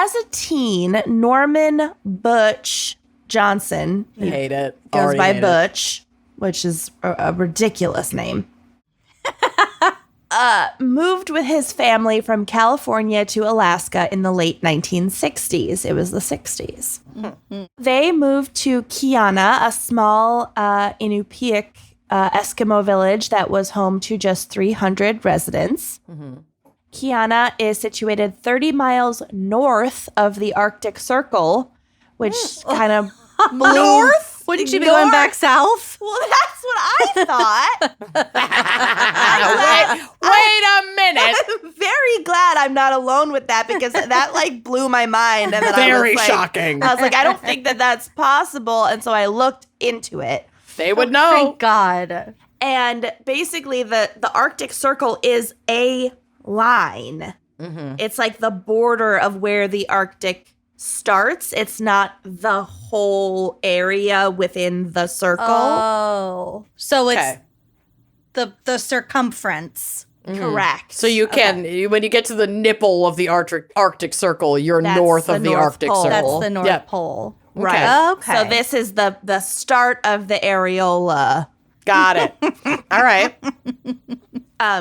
as a teen, Norman Butch Johnson, I hate it. goes Already by hate Butch, which is a ridiculous name, moved with his family from California to Alaska in the late 1960s. It was the 60s. Mm-hmm. They moved to Kiana, a small Inupiaq Eskimo village that was home to just 300 residents. Mm-hmm. Kiana is situated 30 miles north of the Arctic Circle, which kind of north? Wouldn't you be going back south? Well, that's what I thought. Wait a minute. I'm very glad I'm not alone with that because that like blew my mind. And then Very I was like, shocking. I was like, I don't think that that's possible. And so I looked into it. They would know. Thank God. And basically the Arctic Circle is a line. Mm-hmm. It's like the border of where the Arctic starts. It's not the whole area within the circle. Oh. So it's the circumference. Mm-hmm. Correct. So you can, when you get to the nipple of the Arctic Circle, you're north of the Arctic Pole. Circle. That's the North Pole. Right. Okay. So this is the start of the areola. Got it. All right.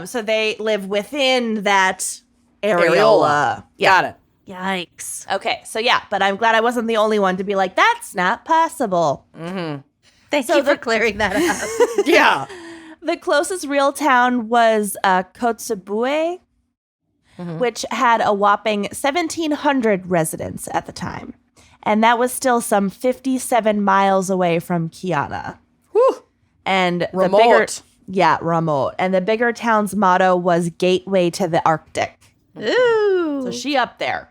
So they live within that areola. Yeah. Got it. Yikes. Okay. So yeah, but I'm glad I wasn't the only one to be like, that's not possible. Mm-hmm. Thank you for clearing that up. Yeah. The closest real town was Kotzebue, which had a whopping 1,700 residents at the time. And that was still some 57 miles away from Kiana. Whew. And remote. Remote. And the bigger town's motto was Gateway to the Arctic. Ooh. So she up there.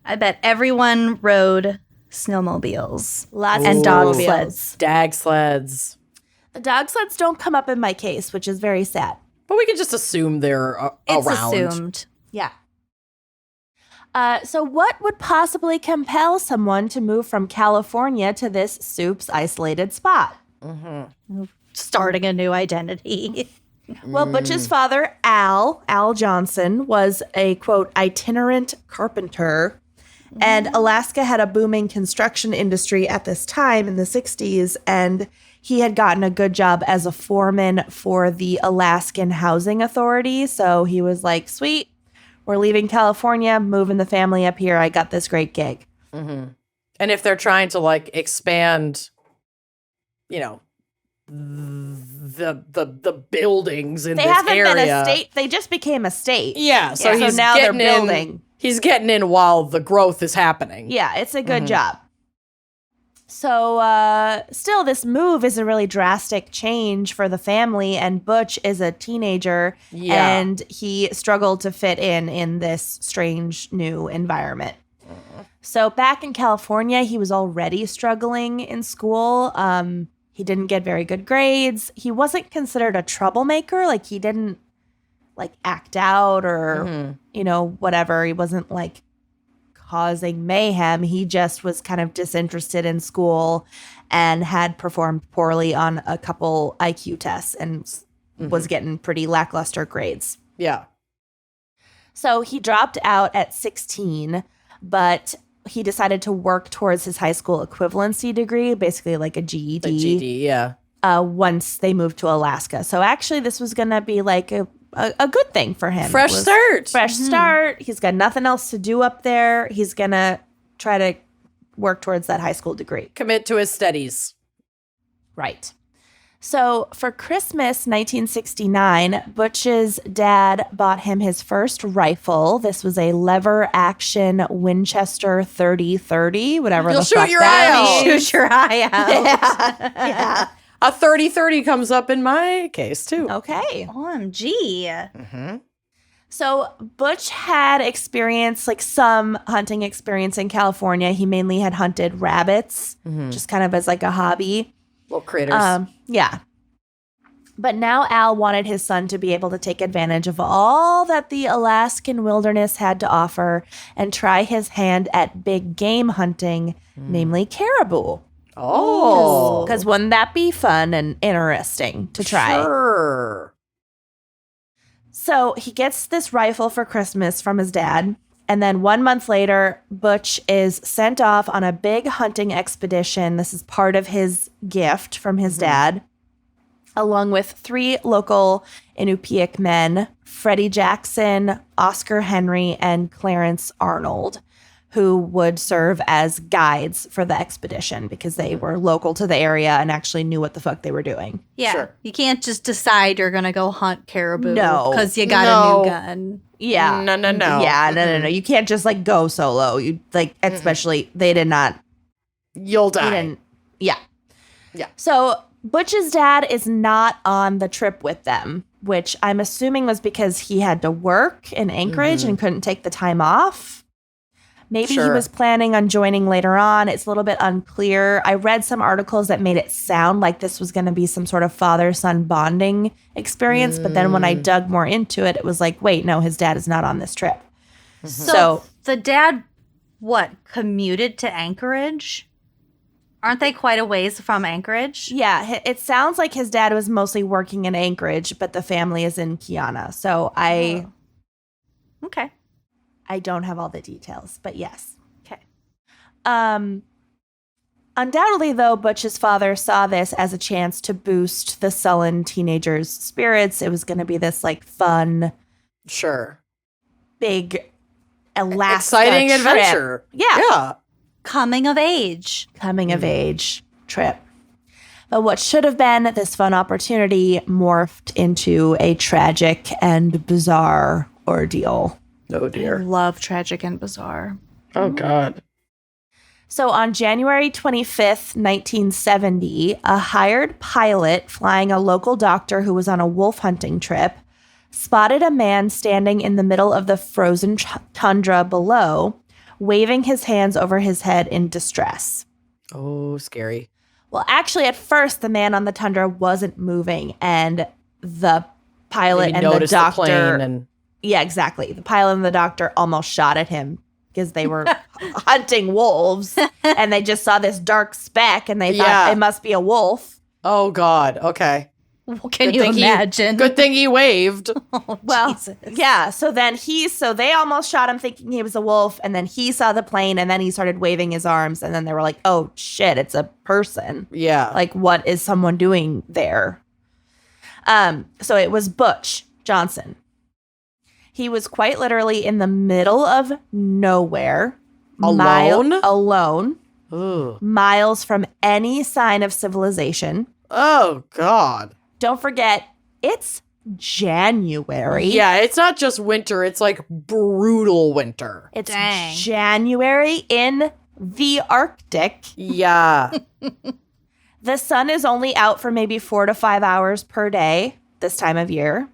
I bet everyone rode snowmobiles. Lots and of dog snowmobiles. sleds. Dag sleds. The dog sleds don't come up in my case, which is very sad. But we can just assume they're It's around. assumed. Yeah. So what would possibly compel someone to move from California to this soup's isolated spot? Starting a new identity. Well, Butch's father, Al Johnson, was a, quote, itinerant carpenter. And Alaska had a booming construction industry at this time in the 60s. And he had gotten a good job as a foreman for the Alaskan Housing Authority. So he was like, sweet, we're leaving California, moving the family up here. I got this great gig. Mm-hmm. And if they're trying to like expand, you know, the buildings in They this haven't area. been a state. They just became a state. Yeah, so So he's now they're getting building. He's getting in while the growth is happening. Yeah, it's a good job. So still, this move is a really drastic change for the family, and Butch is a teenager, and he struggled to fit in this strange new environment. So back in California, he was already struggling in school. He didn't get very good grades. He wasn't considered a troublemaker. Like, he didn't, like, act out or, you know, whatever. He wasn't, like, causing mayhem. He just was kind of disinterested in school and had performed poorly on a couple IQ tests and was getting pretty lackluster grades. Yeah. So he dropped out at 16, but he decided to work towards his high school equivalency degree, basically like a GED. The GED, yeah. Once they moved to Alaska. So actually this was going to be like a good thing for him. Fresh start. Fresh start. He's got nothing else to do up there. He's going to try to work towards that high school degree. Commit to his studies. Right. So for Christmas 1969, Butch's dad bought him his first rifle. This was a lever action Winchester 30-30, whatever You'll the shoot fuck your that eye out. means. Shoot your eye out. Yeah. A 30-30 comes up in my case, too. Okay. OMG. So Butch had experience, like some hunting experience in California. He mainly had hunted rabbits, just kind of as like a hobby. Little critters. Yeah. But now Al wanted his son to be able to take advantage of all that the Alaskan wilderness had to offer and try his hand at big game hunting, namely caribou. Oh. Because wouldn't that be fun and interesting to try? Sure. So he gets this rifle for Christmas from his dad, And then 1 month later, Butch is sent off on a big hunting expedition. This is part of his gift from his dad, along with 3 local Inupiaq men, Freddie Jackson, Oscar Henry, and Clarence Arnold, who would serve as guides for the expedition because they were local to the area and actually knew what the fuck they were doing. Yeah. Sure. You can't just decide you're going to go hunt caribou. No. Because you got a new gun. Yeah. No. Yeah, no. You can't just like go solo. You like, especially they did not. You'll die. Didn't, yeah. Yeah. So Butch's dad is not on the trip with them, which I'm assuming was because he had to work in Anchorage and couldn't take the time off. Maybe he was planning on joining later on. It's a little bit unclear. I read some articles that made it sound like this was going to be some sort of father-son bonding experience. But then when I dug more into it, it was like, wait, no, his dad is not on this trip. So the dad, commuted to Anchorage? Aren't they quite a ways from Anchorage? Yeah, it sounds like his dad was mostly working in Anchorage, but the family is in Kiana. So Okay. I don't have all the details, but yes. Okay. Undoubtedly, though, Butch's father saw this as a chance to boost the sullen teenager's spirits. It was going to be this like fun, big, Alaska exciting trip. adventure. Yeah. Coming of age Trip. But what should have been this fun opportunity morphed into a tragic and bizarre ordeal. Oh, dear. Love tragic and bizarre. Oh, God. So on January 25th, 1970, a hired pilot flying a local doctor who was on a wolf hunting trip spotted a man standing in the middle of the frozen tundra below, waving his hands over his head in distress. Oh, scary. Well, actually, at first, the man on the tundra wasn't moving, and the pilot Maybe and the noticed doctor... plane and... Yeah, exactly. The pilot and the doctor almost shot at him because they were hunting wolves, and they just saw this dark speck, and they thought it must be a wolf. Oh, God. Okay. Can you imagine? Good thing he waved. Well, Jesus. yeah. So then they almost shot him thinking he was a wolf, and then he saw the plane, and then he started waving his arms, and then they were like, "Oh shit, it's a person." Yeah. Like, what is someone doing there? So it was Butch Johnson. He was quite literally in the middle of nowhere. Alone? Alone. Ooh. Miles from any sign of civilization. Oh, God. Don't forget, it's January. Yeah, it's not just winter. It's like brutal winter. It's Dang. January in the Arctic. Yeah. The sun is only out for maybe 4 to 5 hours per day this time of year.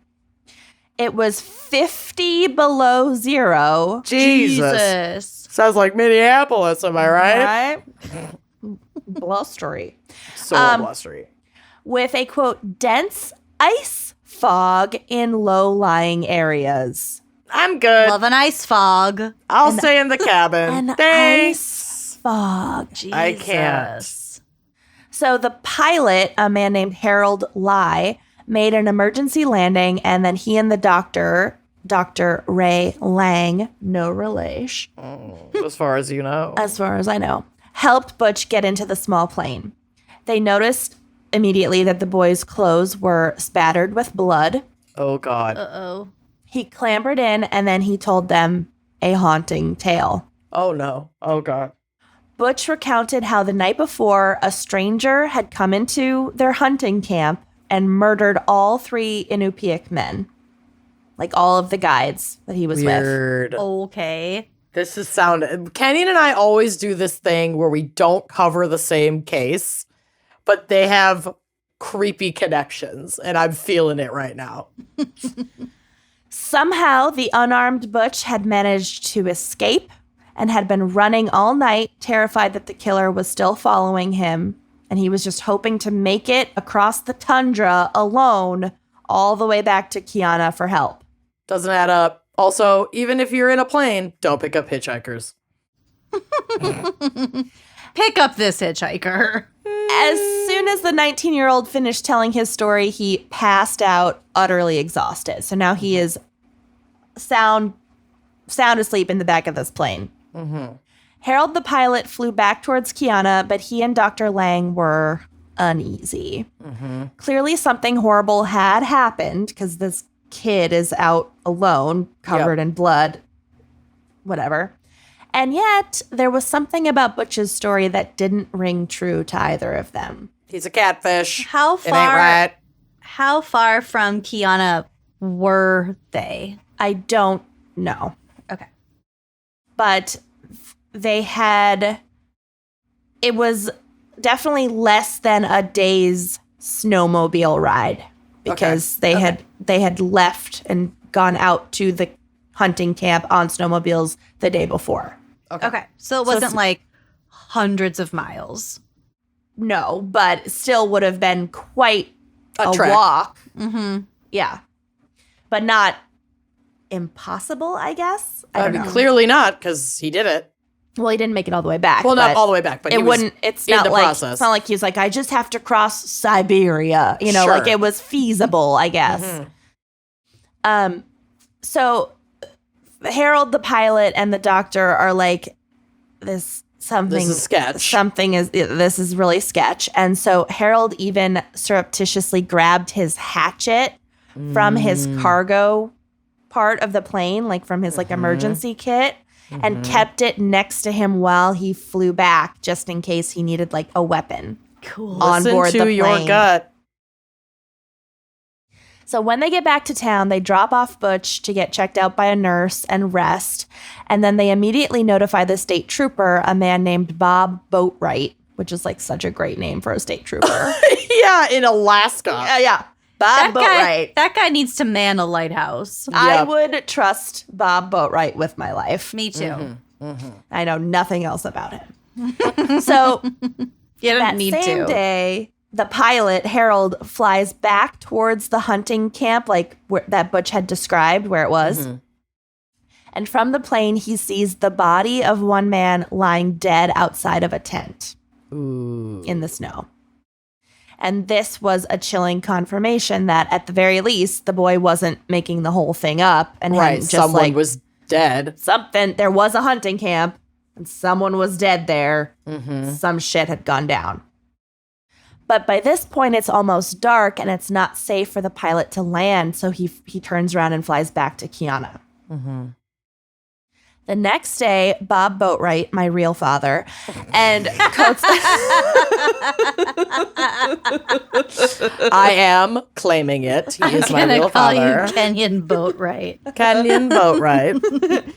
It was 50 below zero. Jesus. Sounds like Minneapolis, am I right? Right? Blustery. So blustery. With a, quote, dense ice fog in low-lying areas. I'm good. Love an ice fog. I'll stay in the cabin. An Thanks. ice fog. Jesus. I can't. So the pilot, a man named Harold Lai, made an emergency landing, and then he and the doctor, Dr. Ray Lang, no relation, As far as you know. as far as I know, helped Butch get into the small plane. They noticed immediately that the boy's clothes were spattered with blood. Oh, God. Uh-oh. He clambered in, and then he told them a haunting tale. Oh, no. Oh, God. Butch recounted how the night before, a stranger had come into their hunting camp and murdered all 3 Inupiaq men. Like all of the guides that he was with. Weird. Okay. This is Kenyon and I always do this thing where we don't cover the same case, but they have creepy connections, and I'm feeling it right now. Somehow, the unarmed Butch had managed to escape and had been running all night, terrified that the killer was still following him. And he was just hoping to make it across the tundra alone all the way back to Kiana for help. Doesn't add up. Also, even if you're in a plane, don't pick up hitchhikers. Pick up this hitchhiker. As soon as the 19-year-old finished telling his story, he passed out, utterly exhausted. So now he is sound sound asleep in the back of this plane. Harold, the pilot, flew back towards Kiana, but he and Dr. Lang were uneasy. Clearly something horrible had happened because this kid is out alone, covered in blood, whatever. And yet, there was something about Butch's story that didn't ring true to either of them. He's a catfish. How It ain't far? right. How far from Kiana were they? I don't know. Okay. But they had... It was definitely less than a day's snowmobile ride because they had left and gone out to the hunting camp on snowmobiles the day before. Okay. So it wasn't like hundreds of miles. No, but still would have been quite a trek. walk. Yeah. But not impossible, I guess. I don't know. Clearly not, because he did it. Well, he didn't make it all the way back. Well, not but all the way back, but it he was wouldn't. It's in not the like process. it's not like he was like, I just have to cross Siberia. You know, Sure. like it was feasible, I guess. So Harold, the pilot, and the doctor are like, this is sketch. This is really sketch. And so Harold even surreptitiously grabbed his hatchet from his cargo part of the plane, like from his like emergency kit, and kept it next to him while he flew back, just in case he needed like a weapon Cool. on Listen board to the plane. your gut. So when they get back to town, they drop off Butch to get checked out by a nurse and rest. And then they immediately notify the state trooper, a man named Bob Boatwright, which is like such a great name for a state trooper. Yeah, in Alaska. Yeah. Bob Boatwright. That guy needs to man a lighthouse. I Yep. would trust Bob Boatwright with my life. Me too. I know nothing else about him. So You don't that need same to. day, the pilot, Harold, flies back towards the hunting camp like that Butch had described where it was. And from the plane, he sees the body of one man lying dead outside of a tent in the snow. And this was a chilling confirmation that, at the very least, the boy wasn't making the whole thing up. And Right, hadn't just someone was dead. there was a hunting camp, and someone was dead there. Some shit had gone down. But by this point, it's almost dark, and it's not safe for the pilot to land, so he turns around and flies back to Kiana. The next day, Bob Boatwright, my real father, and Coates... I am claiming it. He is my real call father. you Kenyon Boatwright. Canyon Boatwright.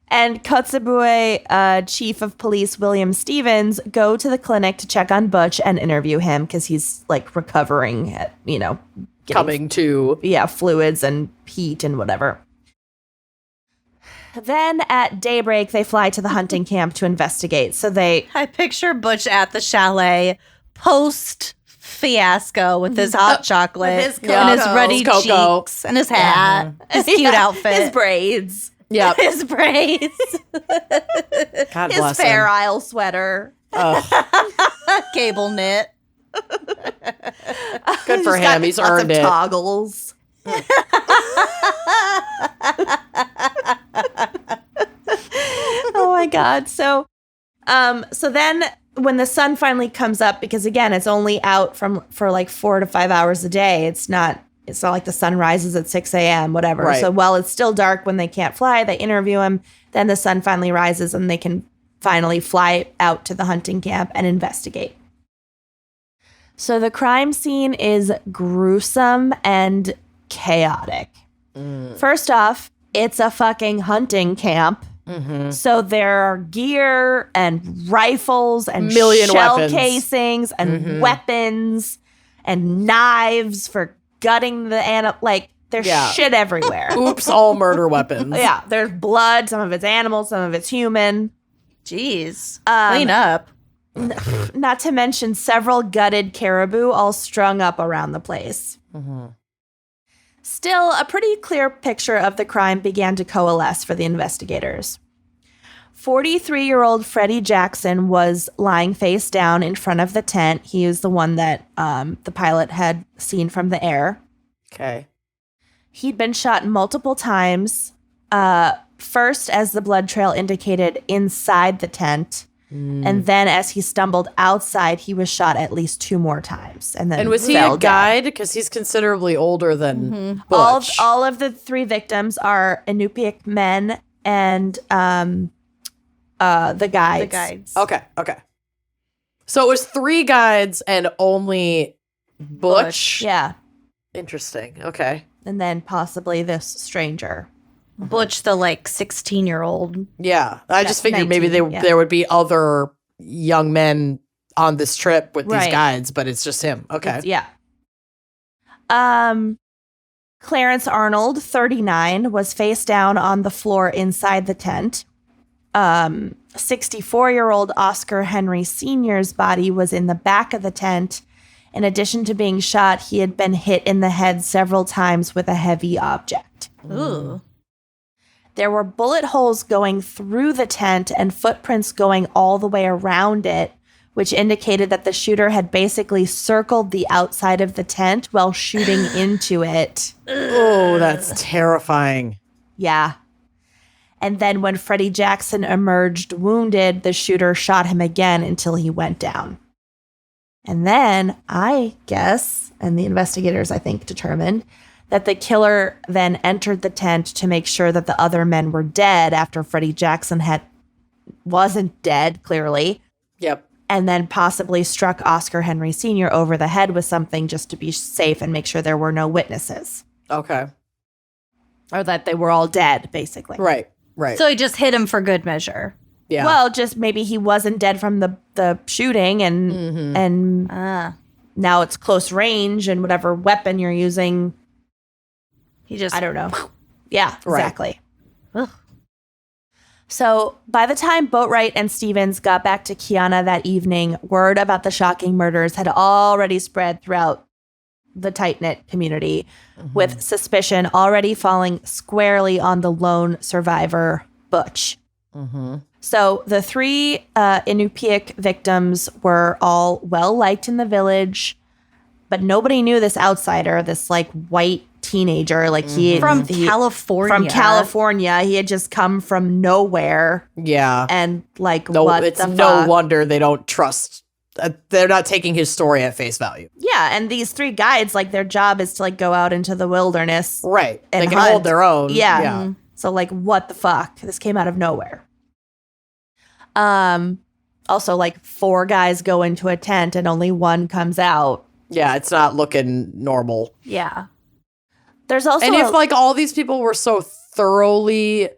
and Kotzebue Chief of Police William Stevens go to the clinic to check on Butch and interview him because he's like recovering, getting, Coming to. fluids and heat and whatever. Then at daybreak, they fly to the hunting camp to investigate. So I picture Butch at the chalet post fiasco with his hot chocolate with his and his cocoa. ruddy His cocoa. cheeks and his hat, his cute outfit, his braids, Yep. his braids, God his bless Fair him. Isle sweater. cable knit. Good for him. He's lots earned of it. toggles. Oh my God. So then when the sun finally comes up, because again, it's only out for like 4 to 5 hours a day. It's not like the sun rises at 6 a.m., whatever. Right. So while it's still dark when they can't fly, they interview him. Then the sun finally rises and they can finally fly out to the hunting camp and investigate. So the crime scene is gruesome and chaotic. First off, it's a fucking hunting camp. So there are gear and rifles and Million shell weapons. casings and weapons and knives for gutting the animal. Like, there's shit everywhere. Oops, all murder weapons. Yeah, there's blood. Some of it's animal, some of it's human. Jeez, clean up. Not to mention several gutted caribou all strung up around the place. Still, a pretty clear picture of the crime began to coalesce for the investigators. 43-year-old Freddie Jackson was lying face down in front of the tent. He was the one that the pilot had seen from the air. Okay. He'd been shot multiple times first, as the blood trail indicated, inside the tent. And then as he stumbled outside, he was shot at least 2 more times. And was he a guide? Because he's considerably older than Butch. All of the 3 victims are Inupiaq men and the guides. The guides. Okay. So it was 3 guides and only Butch? Yeah. Interesting. Okay. And then possibly this stranger. Butch, the 16-year-old. Yeah. I just figured 19, maybe there would be other young men on this trip with these guides, but it's just him. Okay. Clarence Arnold, 39, was face down on the floor inside the tent. 64-year-old Oscar Henry Sr.'s body was in the back of the tent. In addition to being shot, he had been hit in the head several times with a heavy object. Ooh. There were bullet holes going through the tent and footprints going all the way around it, which indicated that the shooter had basically circled the outside of the tent while shooting into it. Oh, that's terrifying. Yeah. And then when Freddie Jackson emerged wounded, the shooter shot him again until he went down. And then I guess, and the investigators, I think, determined that the killer then entered the tent to make sure that the other men were dead after Freddie Jackson wasn't dead, clearly. Yep. And then possibly struck Oscar Henry Sr. over the head with something just to be safe and make sure there were no witnesses. Okay. Or that they were all dead, basically. Right. So he just hit him for good measure. Yeah. Well, just maybe he wasn't dead from the shooting and now it's close range and whatever weapon you're using. He just... I don't know. Yeah, exactly. Ugh. So by the time Boatwright and Stevens got back to Kiana that evening, word about the shocking murders had already spread throughout the tight-knit community, with suspicion already falling squarely on the lone survivor, Butch. So the 3 Inupiaq victims were all well-liked in the village, but nobody knew this outsider, this white teenager, From California. From California. He had just come from nowhere. Yeah. And what it's the no fuck? wonder they don't trust. They're not taking his story at face value. Yeah, and these 3 guides, their job is to go out into the wilderness. Right. And they can hunt. hold their own. Yeah. So what the fuck? This came out of nowhere. Also 4 guys go into a tent and only 1 comes out. Yeah, it's not looking normal. Yeah. There's also and if all these people were so thoroughly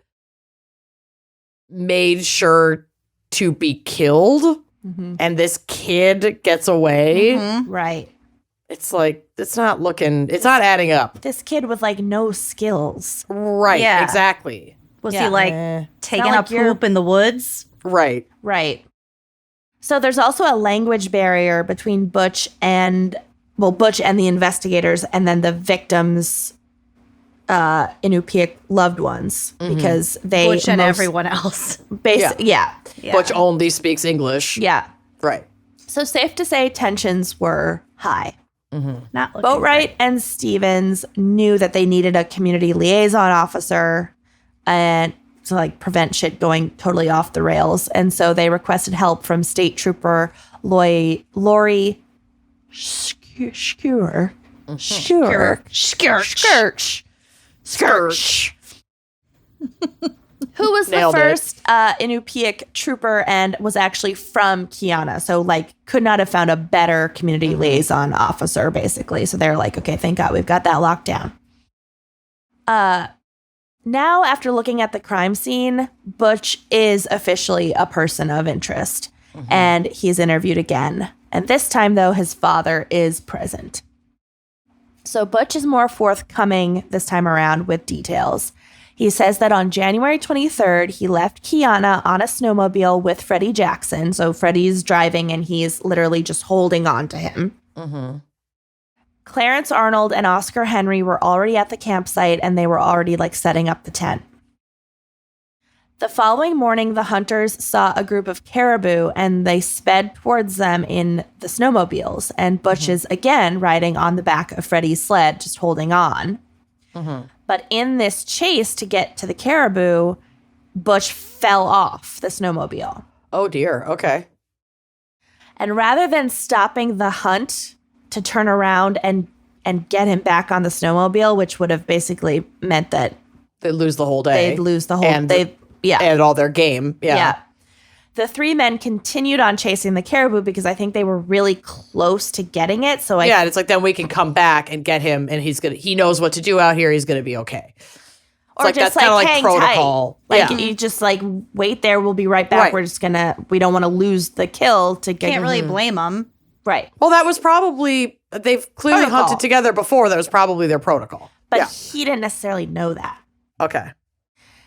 made sure to be killed and this kid gets away, right. It's it's not adding up. This kid with no skills. Right, Yeah. exactly. Was Yeah. he taking not a you're- poop in the woods? Right. Right. So there's also a language barrier between Butch and the investigators and then the victims' Inupiaq loved ones because they Butch and everyone else. Yeah. Butch only speaks English. Yeah. Right. So safe to say tensions were high. Not looking Boatwright and Stevens knew that they needed a community liaison officer and to prevent shit going totally off the rails. And so they requested help from State Trooper Lori Skirch. Who was Nailed the first Inupiaq trooper and was actually from Kiana. So could not have found a better community liaison officer, basically. So they're okay, thank God we've got that locked down. Now, after looking at the crime scene, Butch is officially a person of interest. And he's interviewed again. And this time, though, his father is present. So Butch is more forthcoming this time around with details. He says that on January 23rd, he left Kiana on a snowmobile with Freddie Jackson. So Freddie's driving and he's literally just holding on to him. Clarence Arnold and Oscar Henry were already at the campsite and they were already setting up the tent. The following morning, the hunters saw a group of caribou and they sped towards them in the snowmobiles. And Butch is again riding on the back of Freddie's sled, just holding on. But in this chase to get to the caribou, Butch fell off the snowmobile. Oh, dear. Okay. And rather than stopping the hunt to turn around and get him back on the snowmobile, which would have basically meant that They'd lose the whole day. they'd lose the whole and all their game. Yeah. The three men continued on chasing the caribou because I think they were really close to getting it. So and it's like, then we can come back and get him, and he knows what to do out here. He's going to be okay. Or like, just that's like kinda hang protocol. tight. Like you just like wait there. We'll be right back. Right. We don't want to lose the kill to get. Can't really blame them. Right. Well, that was probably, they've clearly Protocol. hunted together before. That was probably their protocol. But he didn't necessarily know that. Okay.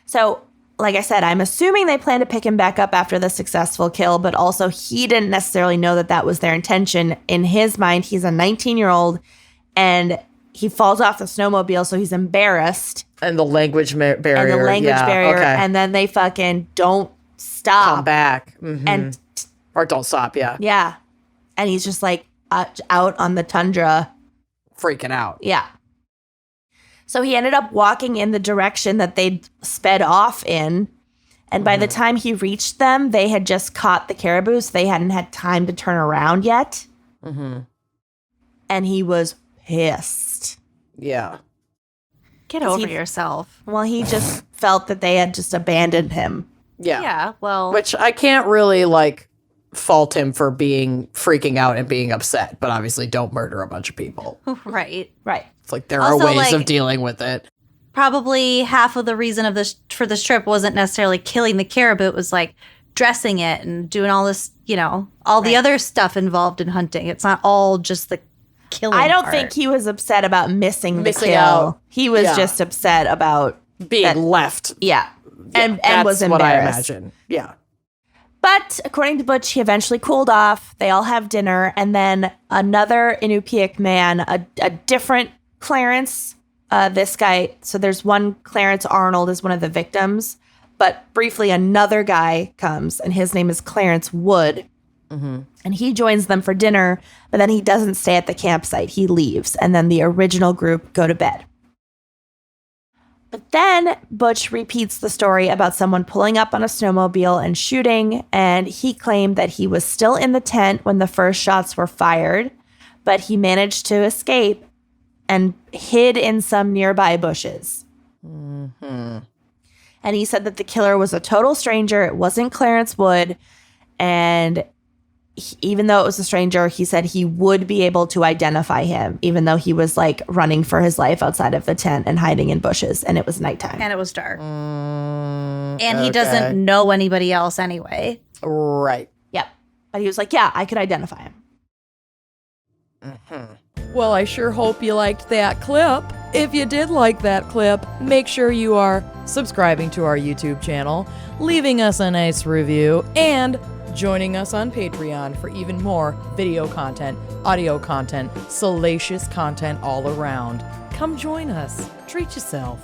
So, like I said, I'm assuming they plan to pick him back up after the successful kill, but also he didn't necessarily know that that was their intention. In his mind, he's a 19-year-old and he falls off the snowmobile, so he's embarrassed. And the language barrier. Okay. And then they fucking don't stop. Come back. Mm-hmm. Or don't stop, Yeah. And he's just like out on the tundra. Freaking out. Yeah. So he ended up walking in the direction that they'd sped off in. And by the time he reached them, they had just caught the caribou, so they hadn't had time to turn around yet. Mm-hmm. And he was pissed. Yeah. Get over yourself. Well, he just felt that they had just abandoned him. Yeah. Yeah, well. Which I can't really, fault him for freaking out and being upset, but obviously don't murder a bunch of people. Right. It's like there Also, are ways of dealing with it. Probably half of the reason for this trip wasn't necessarily killing the caribou. It was like dressing it and doing all this, all the other stuff involved in hunting. It's not all just the killing I don't part. think he was upset about missing the kill. out. He was just upset about Being left. Yeah. And was That's what I embarrassed. imagine. Yeah. But according to Butch, he eventually cooled off. They all have dinner. And then another Inupiaq man, a different Clarence, this guy. So there's one Clarence Arnold is one of the victims. But briefly, another guy comes, and his name is Clarence Wood. Mm-hmm. And he joins them for dinner, but then he doesn't stay at the campsite. He leaves. And then the original group go to bed. But then Butch repeats the story about someone pulling up on a snowmobile and shooting, and he claimed that he was still in the tent when the first shots were fired, but he managed to escape and hid in some nearby bushes. Mm-hmm. And he said that the killer was a total stranger. It wasn't Clarence Wood, and even though it was a stranger, he said he would be able to identify him, even though he was running for his life outside of the tent and hiding in bushes, and it was nighttime. And it was dark. And he doesn't know anybody else anyway. Right. Yep. But he was like, yeah, I could identify him. Mm-hmm. Well, I sure hope you liked that clip. If you did like that clip, make sure you are subscribing to our YouTube channel, leaving us a nice review, and joining us on Patreon for even more video content, audio content, salacious content all around. Come join us. Treat yourself.